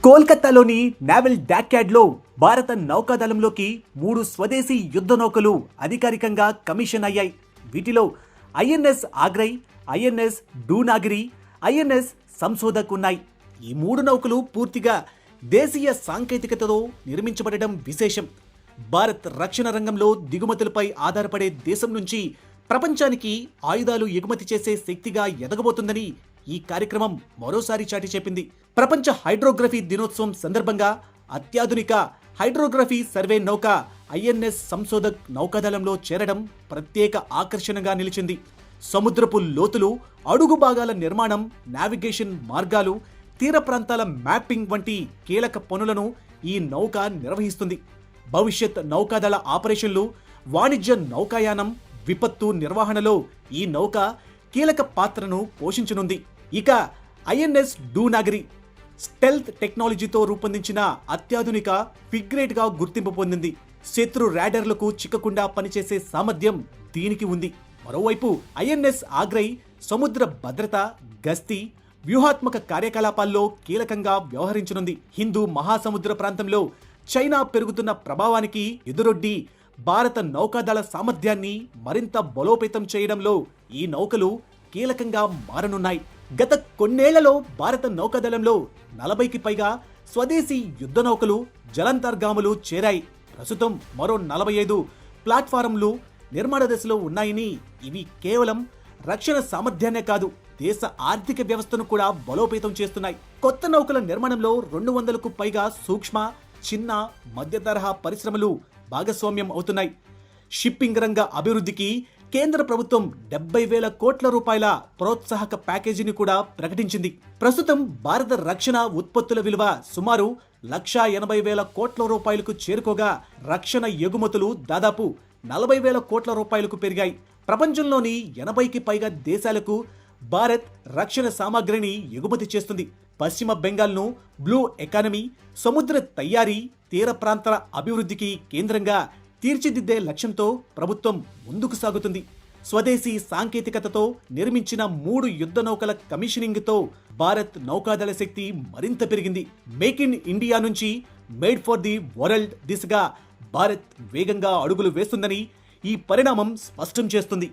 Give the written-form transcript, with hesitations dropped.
కోల్కతాలోని నావల్ డాక్యార్డ్లో భారత నౌకాదళంలోకి 3 స్వదేశీ యుద్ధ నౌకలు అధికారికంగా కమిషన్ అయ్యాయి. వీటిలో ఐఎన్ఎస్ ఆగ్రై, ఐఎన్ఎస్ డూనాగిరి, ఐఎన్ఎస్ సంశోధక్ ఉన్నాయి. ఈ 3 నౌకలు పూర్తిగా దేశీయ సాంకేతికతతో నిర్మించబడడం విశేషం. భారత్ రక్షణ రంగంలో దిగుమతులపై ఆధారపడే దేశం నుంచి ప్రపంచానికి ఆయుధాలు ఎగుమతి చేసే శక్తిగా ఎదగబోతుందని ఈ కార్యక్రమం మరోసారి చాటి చెప్పింది. ప్రపంచ హైడ్రోగ్రఫీ దినోత్సవం సందర్భంగా అత్యాధునిక హైడ్రోగ్రఫీ సర్వే నౌక ఐఎన్ఎస్ సంశోధక్ నౌకాదళంలో చేరడం ప్రత్యేక ఆకర్షణగా నిలిచింది. సముద్రపు లోతులు, అడుగు భాగాల నిర్మాణం, నావిగేషన్ మార్గాలు, తీర ప్రాంతాల మ్యాపింగ్ వంటి కీలక పనులను ఈ నౌక నిర్వహిస్తుంది. భవిష్యత్ నౌకాదళ ఆపరేషన్లు, వాణిజ్య నౌకాయానం, విపత్తు నిర్వహణలో ఈ నౌక కీలక పాత్రను పోషించనుంది. ఇక ఐఎన్ఎస్ డూనాగిరి స్టెల్త్ టెక్నాలజీతో రూపొందించిన అత్యాధునిక ఫ్రిగేట్గా గుర్తింపు పొందింది. శత్రు రాడర్లకు చిక్కకుండా పనిచేసే సామర్థ్యం దీనికి ఉంది. మరోవైపు ఐఎన్ఎస్ ఆగ్రై సముద్ర భద్రత, గస్తీ, వ్యూహాత్మక కార్యకలాపాల్లో కీలకంగా వ్యవహరించనుంది. హిందూ మహాసముద్ర ప్రాంతంలో చైనా పెరుగుతున్న ప్రభావానికి ఎదురొడ్డి భారత నౌకాదళ సామర్థ్యాన్ని మరింత బలోపేతం చేయడంలో ఈ నౌకలు కీలకంగా మారనున్నాయి. గత కొన్నేళ్లలో భారత నౌకాదళంలో 40కి పైగా స్వదేశీ యుద్ధ నౌకలు, జలాంతర్గాములు చేరాయి. ప్రస్తుతం మరో 45 ప్లాట్ఫారంలు నిర్మాణ దశలో ఉన్నాయని, ఇవి కేవలం రక్షణ సామర్థ్యాన్నే కాదు, దేశ ఆర్థిక వ్యవస్థను కూడా బలోపేతం చేస్తున్నాయి. కొత్త నౌకల నిర్మాణంలో 200కు పైగా సూక్ష్మ, చిన్న, మధ్య తరహా పరిశ్రమలు భాగస్వామ్యం అవుతున్నాయి. షిప్పింగ్ రంగ అభివృద్ధికి కేంద్ర ప్రభుత్వం 70,000 కోట్ల రూపాయల ప్రోత్సాహక ప్యాకేజీని కూడా ప్రకటించింది. ప్రస్తుతం భారత రక్షణ ఉత్పత్తుల విలువ సుమారు 1,80,000 కోట్ల రూపాయలకు చేరుకోగా, రక్షణ ఎగుమతులు దాదాపు 40,000 కోట్ల రూపాయలకు పెరిగాయి. ప్రపంచంలోని 80కి పైగా దేశాలకు భారత్ రక్షణ సామాగ్రిని ఎగుమతి చేస్తుంది. పశ్చిమ బెంగాల్ను బ్లూ ఎకానమీ, సముద్ర తయారీ, తీర ప్రాంతాల అభివృద్ధికి కేంద్రంగా తీర్చిదిద్దే లక్ష్యంతో ప్రభుత్వం ముందుకు సాగుతుంది. స్వదేశీ సాంకేతికతతో నిర్మించిన 3 యుద్ధ నౌకల కమిషనింగ్తో భారత్ నౌకాదళ శక్తి మరింత పెరిగింది. మేక్ ఇన్ ఇండియా నుంచి మేడ్ ఫర్ ది వరల్డ్ దిశగా భారత్ వేగంగా అడుగులు వేస్తుందని ఈ పరిణామం స్పష్టం చేస్తుంది.